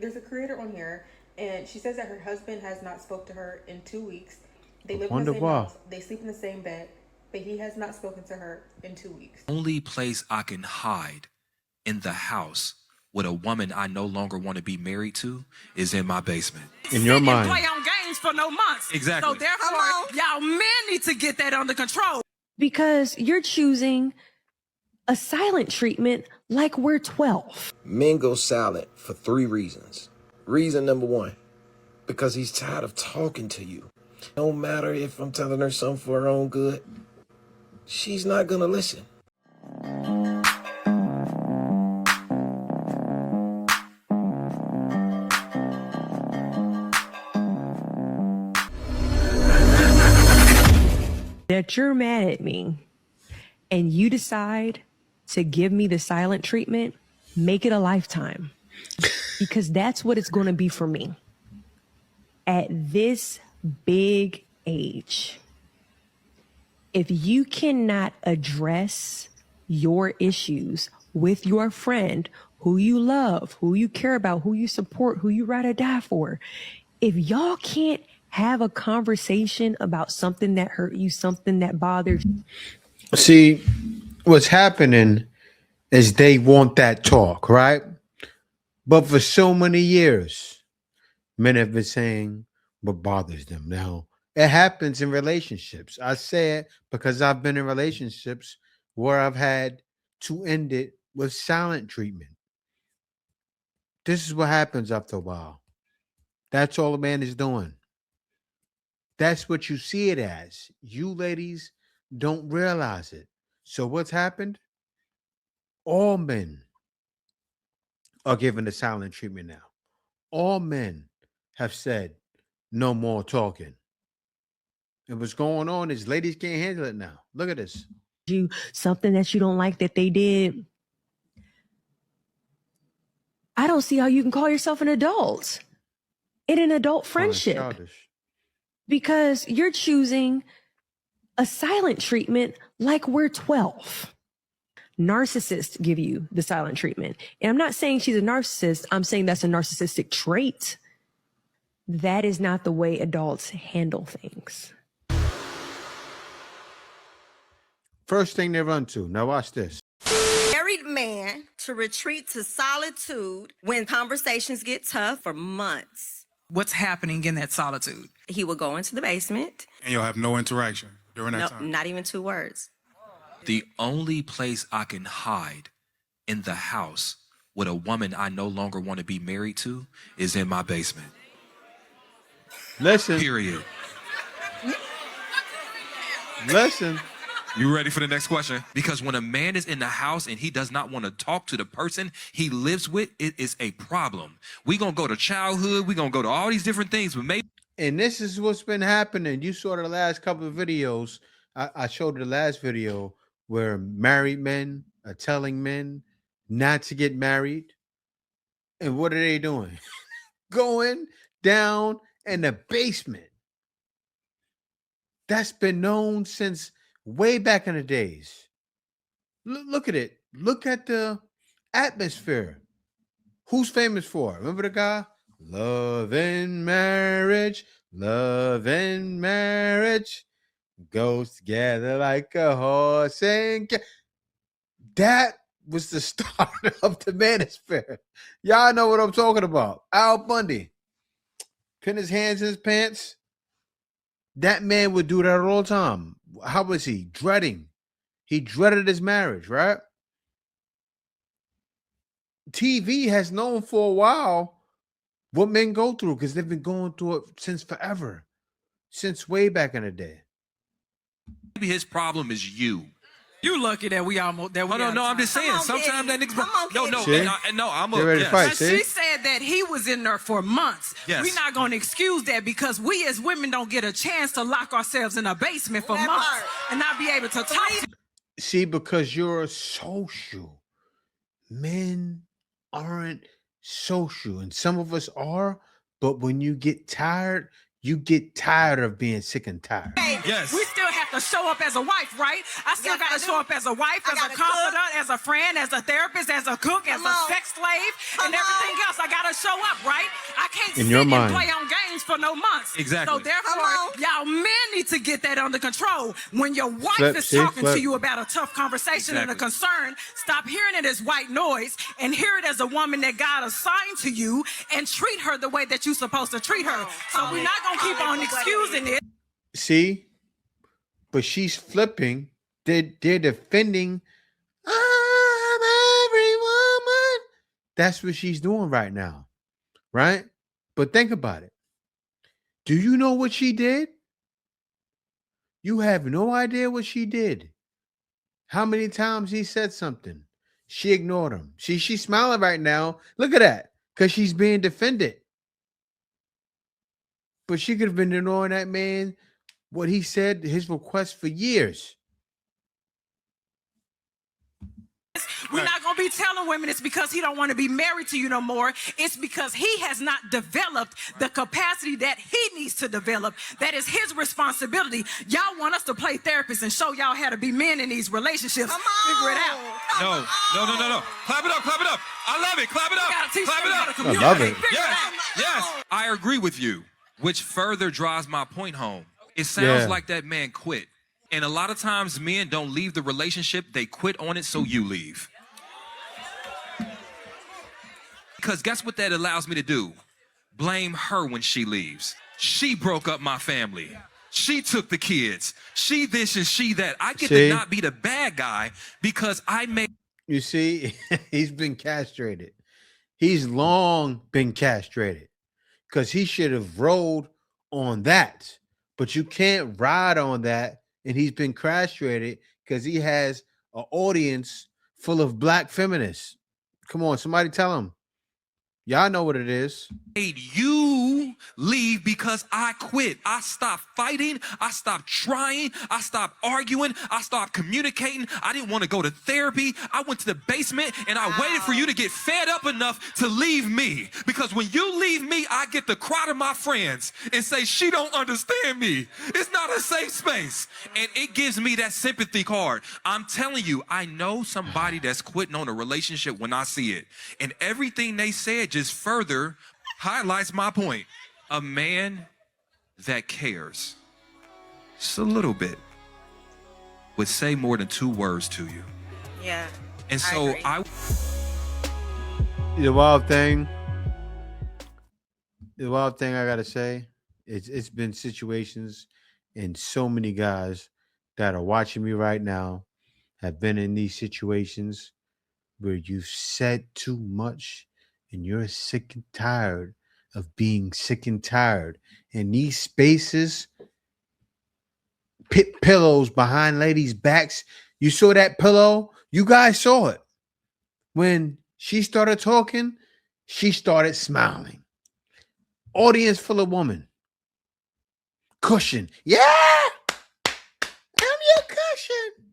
There's a creator on here, and she says that her husband has not spoke to her in 2 weeks. They live in the Wonder same why. house. They sleep in the same bed, but he has not spoken to her in 2 weeks. Only place I can hide in the house with a woman I no longer want to be married to is in my basement. In your Sit and mind. play on games for no months. Exactly. So therefore, y'all men need to get that under control. Because you're choosing a silent treatment like we're 12. Men go silent for 3 reasons. Reason number 1, because he's tired of talking to you. No matter if I'm telling her something for her own good, she's not gonna listen. That you're mad at me and you decide to give me the silent treatment, make it a lifetime. Because that's what it's going to be for me. At this big age, if you cannot address your issues with your friend who you love, who you care about, who you support, who you ride or die for, if y'all can't have a conversation about something that hurt you, something that bothered you. See, what's happening is they want that talk, right? But for so many years, men have been saying what bothers them. Now, it happens in relationships. I say it because I've been in relationships where I've had to end it with silent treatment. This is what happens after a while. That's all a man is doing. That's what you see it as. You ladies don't realize it. So what's happened? All men are given the silent treatment now. All men have said no more talking. And what's going on is ladies can't handle it now. Look at this. You something that you don't like that they did. I don't see how you can call yourself an adult in an adult friendship. Childish. Because you're choosing a silent treatment like we're 12. Narcissists give you the silent treatment. And I'm not saying she's a narcissist. I'm saying that's a narcissistic trait. That is not the way adults handle things. First thing they run to. Now watch this. Married man to retreat to solitude when conversations get tough for months. What's happening in that solitude? He will go into the basement. And you'll have no interaction during that No, time. not even 2 words. The only place I can hide in the house with a woman I no longer want to be married to is in my basement. Listen. Period. Listen. You ready for the next question? Because when a man is in the house and he does not want to talk to the person he lives with, it is a problem. We're going to go to childhood. We're going to go to all these different things, but maybe. And this is what's been happening. You saw the last couple of videos. I showed the last video where married men are telling men not to get married. And what are they doing? Going down in the basement. That's been known since way back in the days. Look at it. Look at the atmosphere. Who's famous for? Remember the guy? Love and marriage, love and marriage goes together like a horse and that was the start of the manosphere. Y'all know what I'm talking about. Al Bundy. Pin his hands in his pants. That man would do that all the time. How was he? Dreading. He dreaded his marriage, right? TV has known for a while what men go through because they've been going through it since forever, since way back in the day. Maybe his problem is you. You lucky that we almost that we. No, I'm just saying. Come on, Sometimes that Kitty. nigga. Come on, No, Kitty. I'm Get ready to fight. But See? she said that he was in there for months. Yes. We're not going to excuse that because we as women don't get a chance to lock ourselves in a basement for months and not be able to talk to. See, because you're social. Men aren't social. And some of us are, but when you get tired of being sick and tired. Yes. We still have have to show up as a wife, right? I still got to show up as a wife, as a confidant, as a friend, as a therapist, as a cook, as a sex slave, and everything else. I got to show up, right? I can't sit and play on games for no months. Exactly. So therefore, y'all men need to get that under control. When your wife is talking to you about a tough conversation and a concern, stop hearing it as white noise and hear it as a woman that God assigned to you and treat her the way that you're supposed to treat her. So we're not going to keep on excusing it. See? But she's flipping. They're defending I'm every woman. That's what she's doing right now. Right? But think about it. Do you know what she did? You have no idea what she did. How many times he said something? She ignored him. She's smiling right now. Look at that. Because she's being defended. But she could have been ignoring that man, what he said, his request for years. We're not going to be telling women it's because he don't want to be married to you no more. It's because he has not developed the capacity that he needs to develop. That is his responsibility. Y'all want us to play therapists and show y'all how to be men in these relationships. Figure it out. No. Clap it up. I love it. Clap it up. Clap it up. I love it. Yes. I agree with you, which further drives my point home. It sounds like that man quit. And a lot of times men don't leave the relationship. They quit on it so you leave. Because guess what that allows me to do? Blame her when she leaves. She broke up my family. She took the kids. She this and she that. I get to not be the bad guy because I made. You see, he's been castrated. He's long been castrated because he should have rolled on that. But you can't ride on that. And he's been castrated because he has an audience full of black feminists. Come on, somebody tell him. Y'all know what it is. You leave because I quit. I stopped fighting. I stopped trying. I stopped arguing. I stopped communicating. I didn't want to go to therapy. I went to the basement and I waited for you to get fed up enough to leave me. Because when you leave me, I get to cry to my friends and say, she don't understand me. It's not a safe space. And it gives me that sympathy card. I'm telling you, I know somebody that's quitting on a relationship when I see it. And everything they said just further highlights my point. A man that cares just a little bit would say more than 2 words to you. Yeah. And so The wild thing I gotta say, it's been situations, and so many guys that are watching me right now have been in these situations where you've said too much and you're sick and tired of being sick and tired. In these spaces, pillows behind ladies' backs. You saw that pillow? You guys saw it. When she started talking, she started smiling. Audience full of women. Cushion. Yeah! I'm your cushion.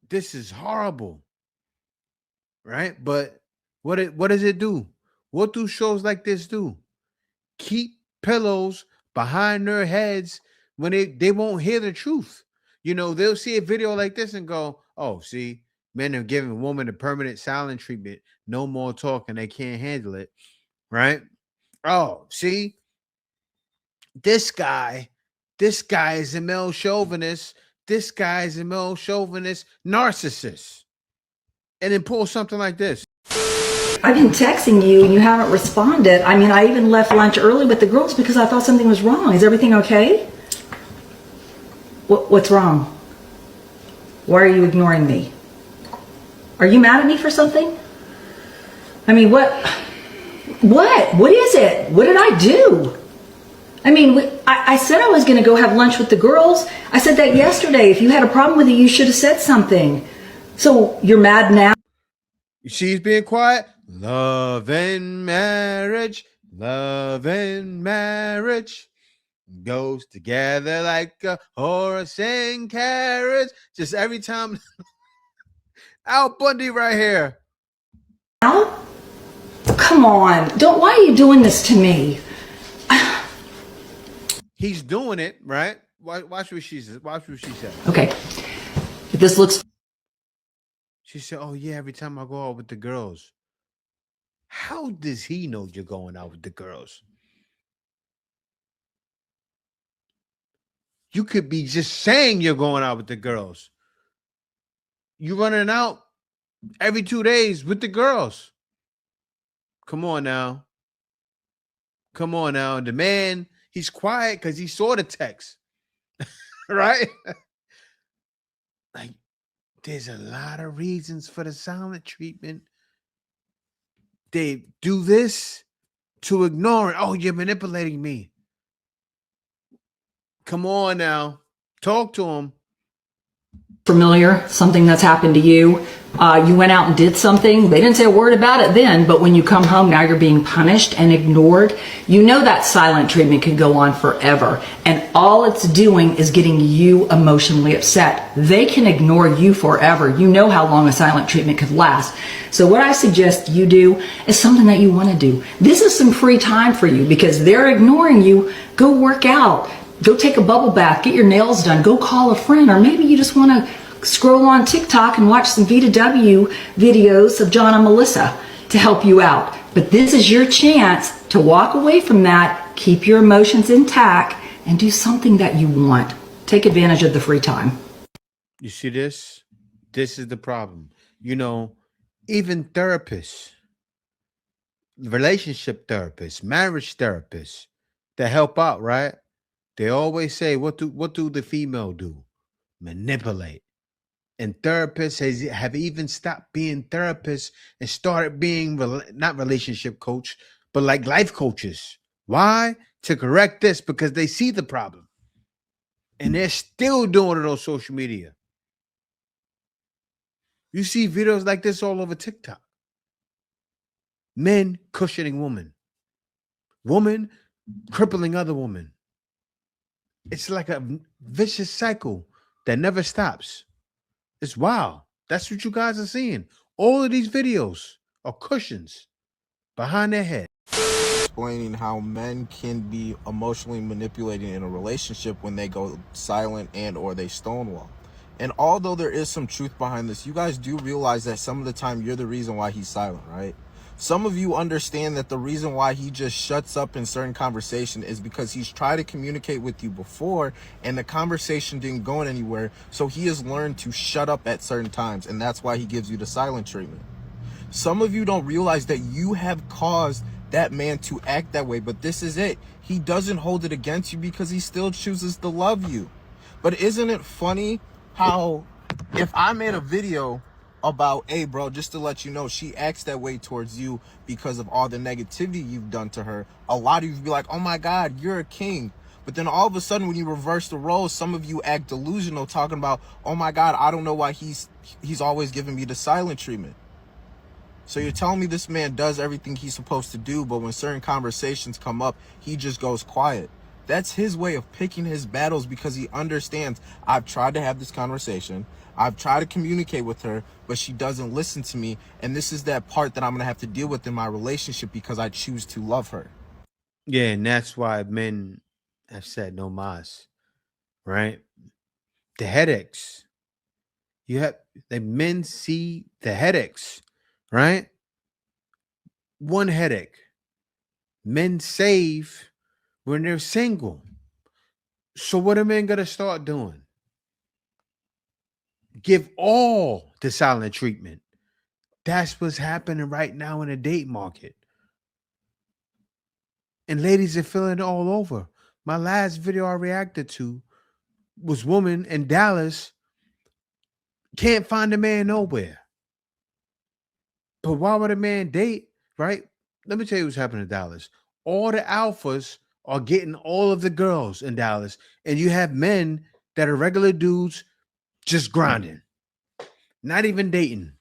This is horrible. Right? But what does it do? What do shows like this do? Keep pillows behind their heads when they won't hear the truth. You know, they'll see a video like this and go, oh, see, men are giving a woman a permanent silent treatment. No more talking. They can't handle it. Right? Oh, see, this guy is a male chauvinist. This guy is a male chauvinist narcissist. And then pull something like this. I've been texting you and you haven't responded. I mean, I even left lunch early with the girls because I thought something was wrong. Is everything okay? What's wrong? Why are you ignoring me? Are you mad at me for something? I mean, what is it? What did I do? I mean, I said I was going to go have lunch with the girls. I said that yesterday. If you had a problem with it, you should have said something. So you're mad now? She's being quiet. Love and marriage goes together like a horse and carriage. Just every time. Al Bundy right here. Al? Come on. Why are you doing this to me? He's doing it, right? Watch what she says. Watch what she said. Okay. If this looks She said, "Oh yeah, every time I go out with the girls." How does he know you're going out with the girls? You could be just saying you're going out with the girls. You running out every 2 days with the girls. Come on now. Come on now. The man, he's quiet because he saw the text. Right? Like, there's a lot of reasons for the silent treatment. They do this to ignore it. Oh, you're manipulating me. Come on now. Talk to him. familiar, something that's happened to you, you went out and did something, they didn't say a word about it then, but when you come home now you're being punished and ignored, you know that silent treatment can go on forever, and all it's doing is getting you emotionally upset. They can ignore you forever. You know how long a silent treatment could last. So what I suggest you do is something that you want to do. This is some free time for you because they're ignoring you. Go work out. Go take a bubble bath, get your nails done, go call a friend, or maybe you just want to scroll on TikTok and watch some VW videos of John and Melissa to help you out. But this is your chance to walk away from that, keep your emotions intact, and do something that you want. Take advantage of the free time. You see this? This is the problem. You know, even therapists, relationship therapists, marriage therapists that help out, right? They always say, what do the female do? Manipulate. And therapists have even stopped being therapists and started being not relationship coach, but like life coaches. Why? To correct this, because they see the problem. And they're still doing it on social media. You see videos like this all over TikTok. Men cushioning women. Woman crippling other women. It's like a vicious cycle that never stops. It's wild. That's what you guys are seeing. All of these videos are cushions behind their head. Explaining how men can be emotionally manipulated in a relationship when they go silent and or they stonewall. And although there is some truth behind this, you guys do realize that some of the time you're the reason why he's silent, right? Some of you understand that the reason why he just shuts up in certain conversation is because he's tried to communicate with you before and the conversation didn't go anywhere. So he has learned to shut up at certain times, and that's why he gives you the silent treatment. Some of you don't realize that you have caused that man to act that way, but this is it. He doesn't hold it against you because he still chooses to love you. But isn't it funny how if I made a video about, hey bro, just to let you know, she acts that way towards you because of all the negativity you've done to her, a lot of you would be like, oh my God, you're a king. But then all of a sudden when you reverse the roles, some of you act delusional, talking about, oh my God, I don't know why he's always giving me the silent treatment. So you're telling me this man does everything he's supposed to do, but when certain conversations come up, he just goes quiet. That's his way of picking his battles because he understands, I've tried to have this conversation. I've tried to communicate with her, but she doesn't listen to me. And this is that part that I'm going to have to deal with in my relationship because I choose to love her. Yeah, and that's why men have said no mas, right? The headaches. The men see the headaches, right? One headache. Men save when they're single. So what are men going to start doing? Give all the silent treatment. That's what's happening right now in the date market. And ladies are feeling it all over. My last video I reacted to was woman in Dallas can't find a man nowhere. But why would a man date, right? Let me tell you what's happening in Dallas. All the alphas are getting all of the girls in Dallas. And you have men that are regular dudes just grinding, not even dating.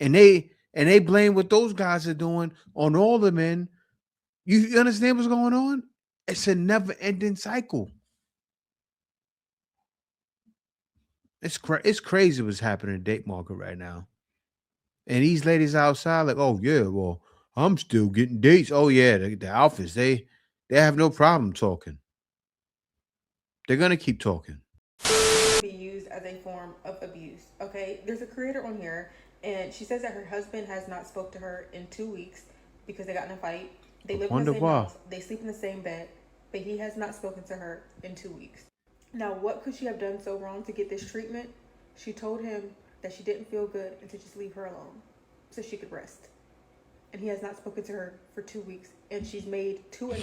And they blame what those guys are doing on all the men. You understand what's going on? It's a never-ending cycle. It's crazy what's happening in the date market right now. And these ladies outside like, oh yeah, well, I'm still getting dates. Oh yeah, the alphas, they have no problem talking. They're gonna keep talking. Be used as a form of abuse. Okay, there's a creator on here, and she says that her husband has not spoke to her in 2 weeks because they got in a fight. They live in the same house, they sleep in the same bed, but he has not spoken to her in 2 weeks. Now, what could she have done so wrong to get this treatment? She told him that she didn't feel good and to just leave her alone so she could rest. And he has not spoken to her for 2 weeks, and she's made two.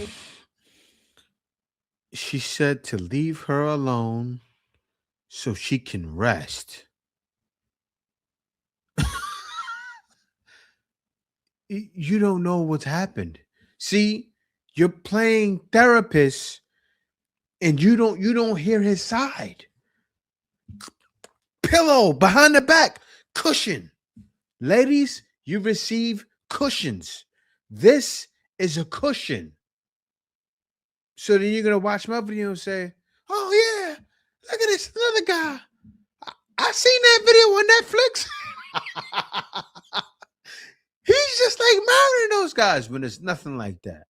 She said to leave her alone so she can rest. You don't know what's happened. See, you're playing therapist and you don't hear his side. Pillow behind the back, cushion. Ladies, you receive cushions. This is a cushion. So then you're gonna watch my video and say, "Oh yeah, look at this another guy. I seen that video on Netflix." He's just like marrying those guys when it's nothing like that.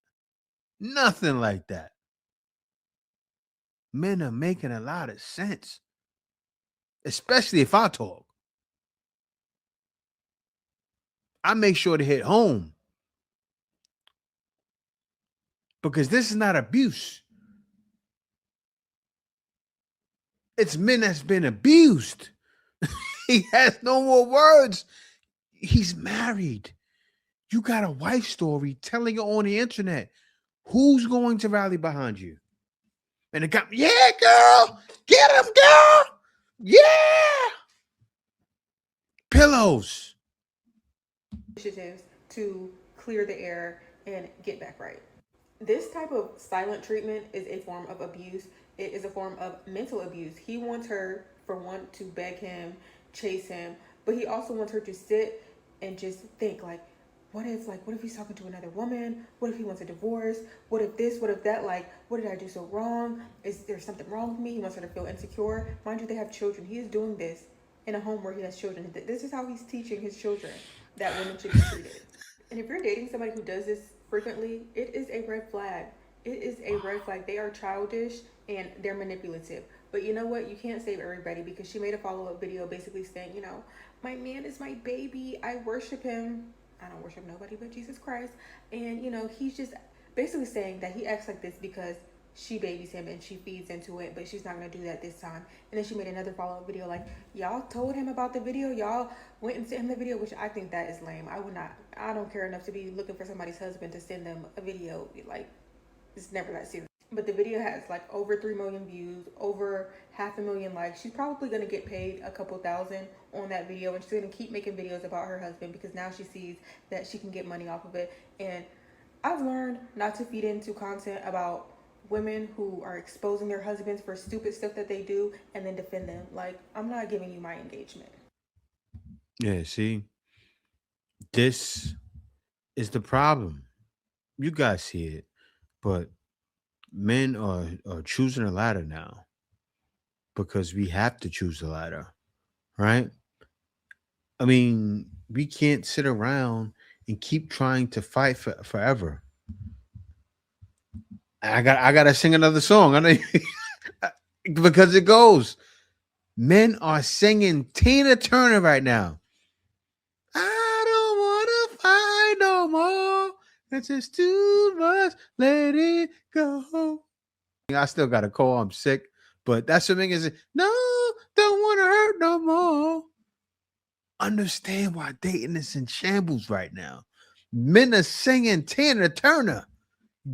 Nothing like that. Men are making a lot of sense, especially if I talk. I make sure to hit home because this is not abuse. It's men that's been abused. He has no more words. He's married. You got a wife story telling it on the internet. Who's going to rally behind you? And the guy, yeah, girl, get him, girl. Yeah. Pillows. Initiatives to clear the air and get back right. This type of silent treatment is a form of abuse. It is a form of mental abuse. He wants her, for one, to beg him, chase him, but he also wants her to sit and just think, like, what if he's talking to another woman? What if he wants a divorce? What if this? What if that? Like, what did I do so wrong? Is there something wrong with me? He wants her to feel insecure. Mind you, they have children. He is doing this in a home where he has children. This is how he's teaching his children that women should be treated. And if you're dating somebody who does this frequently, it is a red flag. It is a red flag. They are childish and they're manipulative. But you know what? You can't save everybody, because she made a follow-up video basically saying, you know, my man is my baby. I worship him. I don't worship nobody but Jesus Christ. And, you know, he's just basically saying that he acts like this because she babies him and she feeds into it, but she's not going to do that this time. And then she made another follow-up video like, y'all told him about the video. Y'all went and sent him the video, which I think that is lame. I don't care enough to be looking for somebody's husband to send them a video. Like, it's never that serious. But the video has like over 3 million views, over 500,000 likes. She's probably going to get paid a couple thousand on that video, and she's going to keep making videos about her husband because now she sees that she can get money off of it. And I've learned not to feed into content about women who are exposing their husbands for stupid stuff that they do and then defend them. Like, I'm not giving you my engagement. Yeah, see, this is the problem. You guys see it, but men are choosing a ladder now because we have to choose a ladder, right? I mean, we can't sit around and keep trying to fight forever. I gotta sing another song. I know because it goes. Men are singing Tina Turner right now. I don't wanna fight no more. It's just too much. Let it go. I still got a cold. I'm sick, but that's what is. No, don't want to hurt no more. Understand why dating is in shambles right now. Men are singing Tina Turner,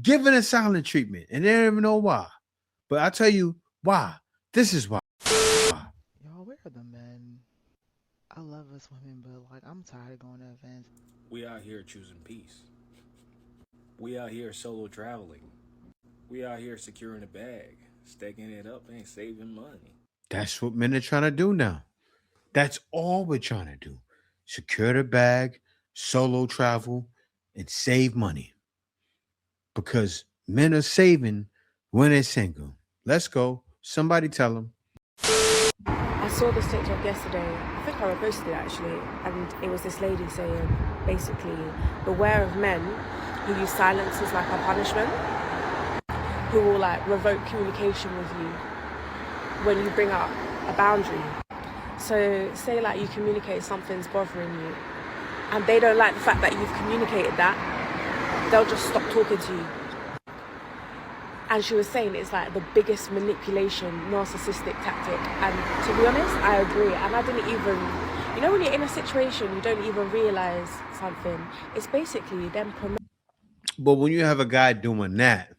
giving a silent treatment, and they don't even know why. But I tell you why. This is why. Y'all, where are the men? I love us women, but like I'm tired of going to events. We out here choosing peace. We out here solo traveling. We out here securing a bag, stacking it up and saving money. That's what men are trying to do now. That's all we're trying to do. Secure the bag, solo travel, and save money. Because men are saving when they're single. Let's go. Somebody tell them. I saw this TikTok yesterday. I think I reposted it actually. And it was this lady saying, basically, beware of men who use silence as like a punishment, who will like revoke communication with you when you bring up a boundary. So say like you communicate something's bothering you and they don't like the fact that you've communicated that, they'll just stop talking to you. And she was saying it's like the biggest manipulation, narcissistic tactic. And to be honest, I agree. And I didn't even, you know, when you're in a situation, you don't even realize something. It's basically them promoting. But when you have a guy doing that,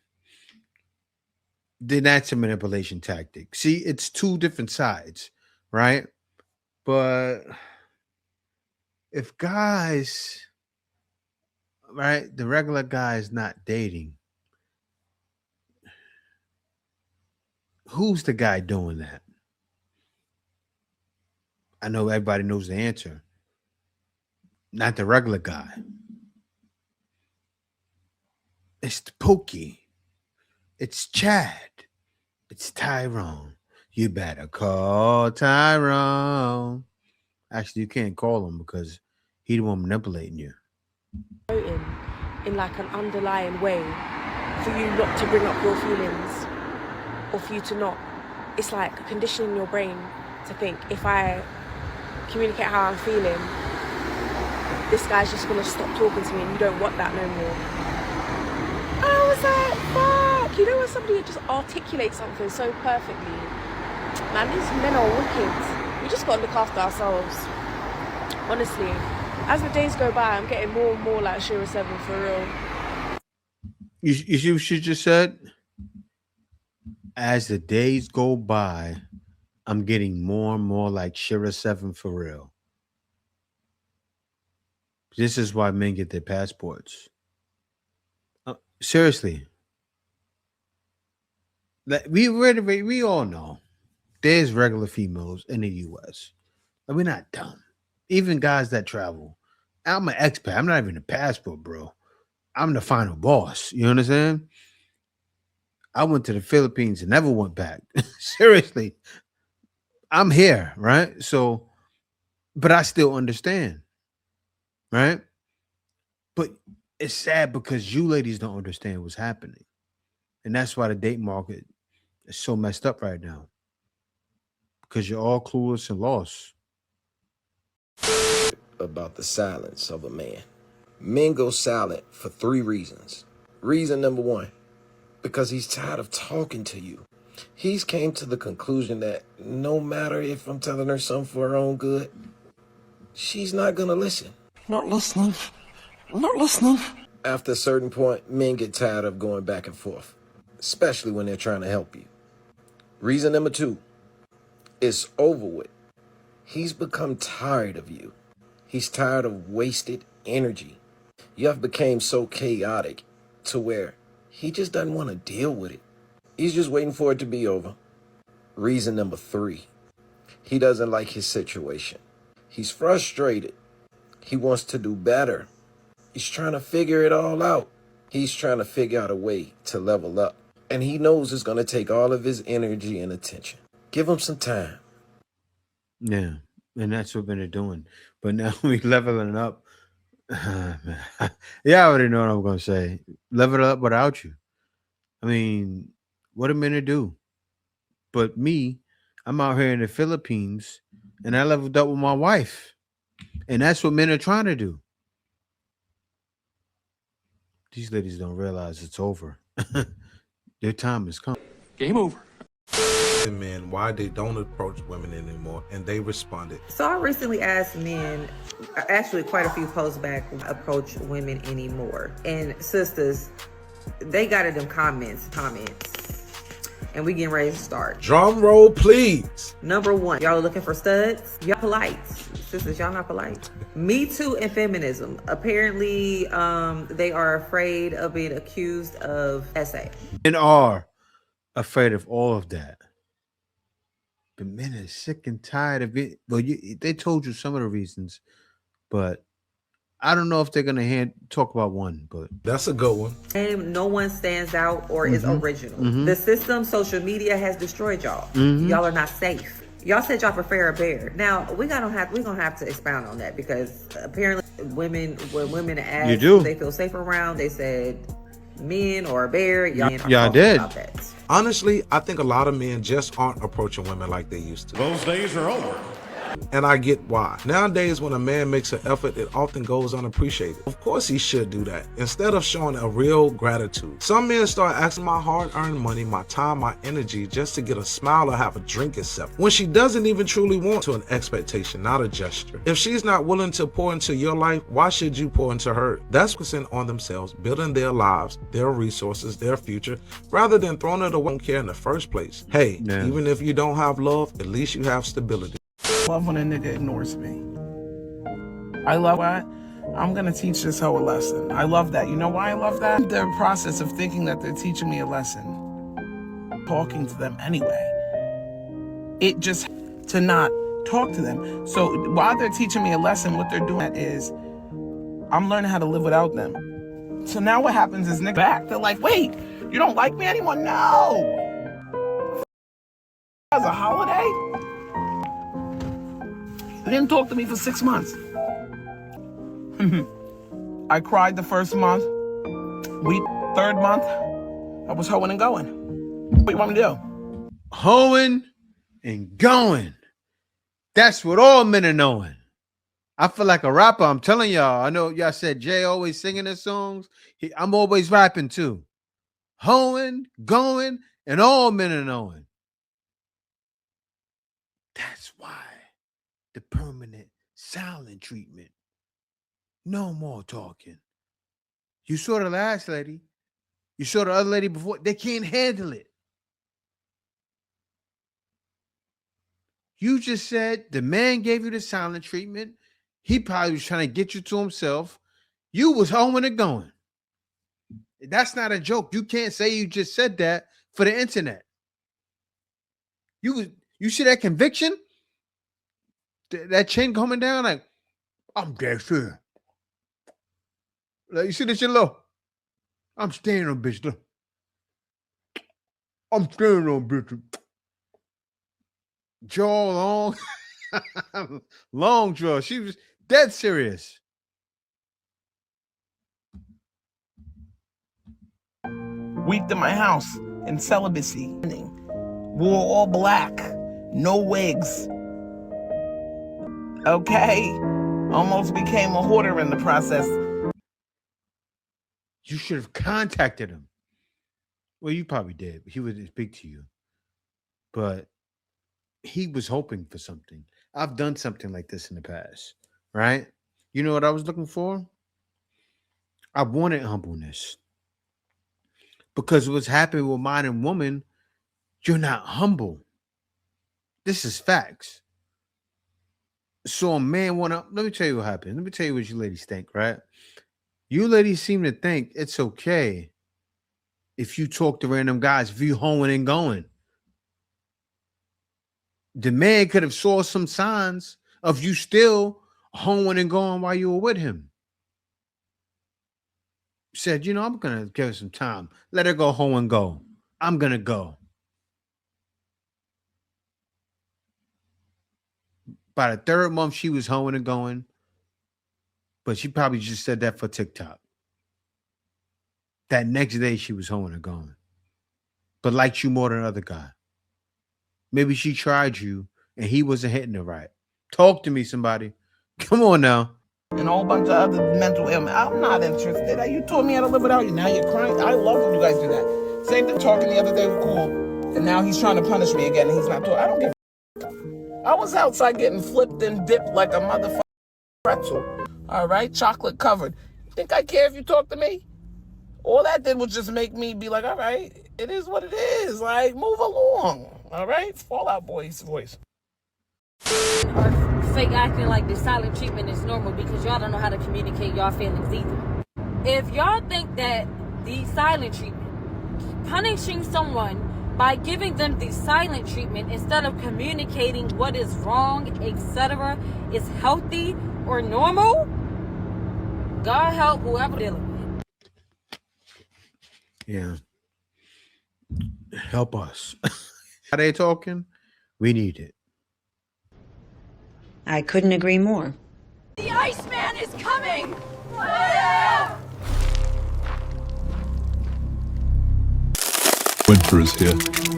then that's a manipulation tactic. See, it's two different sides, right? But if guys, right, the regular guy is not dating, who's the guy doing that? I know everybody knows the answer. Not the regular guy. It's the Pookie. It's Chad. It's Tyrone. You better call Tyrone. Actually, you can't call him because he's the one manipulating you. In like an underlying way for you not to bring up your feelings or for you to not. It's like conditioning your brain to think if I communicate how I'm feeling, this guy's just going to stop talking to me and you don't want that no more. I was like, fuck. You know when somebody just articulates something so perfectly? Man, these men are wicked. We just got to look after ourselves. Honestly, as the days go by, I'm getting more and more like Shira 7 for real. You see what she just said? As the days go by, I'm getting more and more like Shira 7 for real. This is why men get their passports. Seriously. We all know there's regular females in the U.S. Like, we're not dumb. Even guys that travel. I'm an expat. I'm not even a passport, bro. I'm the final boss. You understand? I went to the Philippines and never went back. Seriously. I'm here, right? So, but I still understand, right? But it's sad because you ladies don't understand what's happening. And that's why the date market is so messed up right now. Because you're all clueless and lost. About the silence of a man. Men go silent for 3 reasons. Reason number 1, because he's tired of talking to you. He's came to the conclusion that no matter if I'm telling her something for her own good, she's not gonna listen. Not listening. Not listening. After a certain point, men get tired of going back and forth, especially when they're trying to help you. Reason number 2, it's over with. He's become tired of you. He's tired of wasted energy. You have become so chaotic to where he just doesn't want to deal with it. He's just waiting for it to be over. Reason number 3, he doesn't like his situation. He's frustrated. He wants to do better. He's trying to figure it all out. He's trying to figure out a way to level up. And he knows it's going to take all of his energy and attention. Give him some time. Yeah, and that's what we're doing. But now we leveling up. Yeah, I already know what I'm going to say. Level up without you. I mean, what a minute do. But me, I'm out here in the Philippines, and I leveled up with my wife. And that's what men are trying to do. These ladies don't realize it's over. Their time has come. Game over. Men why they don't approach women anymore, and they responded. So I recently asked men, actually quite a few posts back, approach women anymore. And sisters, they got in them comments. And we getting ready to start. Drum roll, please. Number 1, y'all are looking for studs. Y'all polite. Sisters, y'all not polite. Me Too and feminism. Apparently, they are afraid of being accused of SA. Men are afraid of all of that. But men are sick and tired of it. Well, they told you some of the reasons, but I don't know if they're gonna talk about one. But that's a good one. And no one stands out or is original. The system, social media, has destroyed y'all. Y'all are not safe. Y'all said y'all prefer a bear. Now we're gonna have to expound on that, because apparently when women asked who they feel safe around, they said men or a bear. Y'all did. about that. Honestly, I think a lot of men just aren't approaching women like they used to. Those days are over. And I get why. Nowadays, when a man makes an effort, it often goes unappreciated. Of course he should do that, instead of showing a real gratitude. Some men start asking my hard-earned money, my time, my energy, just to get a smile or have a drink accepted, when she doesn't even truly want to. An expectation, not a gesture. If she's not willing to pour into your life, why should you pour into her? That's focusing on themselves, building their lives, their resources, their future, rather than throwing it away. Don't care in the first place. Hey, even if you don't have love, at least you have stability. I love when a nigga ignores me. I love what? I'm gonna teach this hoe a lesson. I love that. You know why I love that? The process of thinking that they're teaching me a lesson. Talking to them anyway. It just to not talk to them. So while they're teaching me a lesson, what they're doing is I'm learning how to live without them. So now what happens is nigga back. They're like, wait, you don't like me anymore? No. As a holiday? They didn't talk to me for 6 months. I cried the first month. Third month, I was hoeing and going. What do you want me to do? Hoeing and going. That's what all men are knowing. I feel like a rapper. I'm telling y'all. I know y'all said Jay always singing his songs. I'm always rapping too. Hoeing, going, and all men are knowing. That's why the permanent silent treatment. No more talking. You saw the last lady. You saw the other lady before. They can't handle it. You just said the man gave you the silent treatment. He probably was trying to get you to himself. You was hoeing and going. That's not a joke. You can't say you just said that for the internet. You see that conviction? That chin coming down like, I'm dead sure. Like, you see this shit low? I'm staying on bitch. Look. I'm staying on bitch. Jaw long. Long jaw. She was dead serious. Weeped in my house in celibacy. Wore all black. No wigs. Okay? Almost became a hoarder in the process. You should have contacted him. Well, you probably did. He wouldn't speak to you. But he was hoping for something. I've done something like this in the past, right? You know what I was looking for? I wanted humbleness. Because what's happening with man and woman, you're not humble. This is facts. So a man let me tell you what happened. Let me tell you what you ladies think, right? You ladies seem to think it's okay if you talk to random guys, if you hoeing and going. The man could have saw some signs of you still hoeing and going while you were with him. Said, you know, I'm going to give her some time. Let her go hoe and go. I'm going to go. By the third month, she was hoeing and going. But she probably just said that for TikTok. That next day, she was hoeing and going. But liked you more than another guy. Maybe she tried you and he wasn't hitting her right. Talk to me, somebody. Come on now. And a whole bunch of other mental ailments. I'm not interested. You taught me how to live without you. Now you're crying. I love when you guys do that. Same thing talking the other day with Cool. And now he's trying to punish me again and he's not talking. I don't give a I was outside getting flipped and dipped like a motherfucking pretzel. All right? Chocolate covered. You think I care if you talk to me? All that did was just make me be like, all right, it is what it is. Like, move along. All right? Fall Out Boy's voice. Or fake acting like the silent treatment is normal because y'all don't know how to communicate y'all feelings either. If y'all think that the silent treatment, punishing someone by giving them the silent treatment instead of communicating what is wrong, etc., is healthy or normal, God help whoever dealing with it. Yeah. Help us. Are they talking? We need it. I couldn't agree more. The Iceman is coming! Winter is here.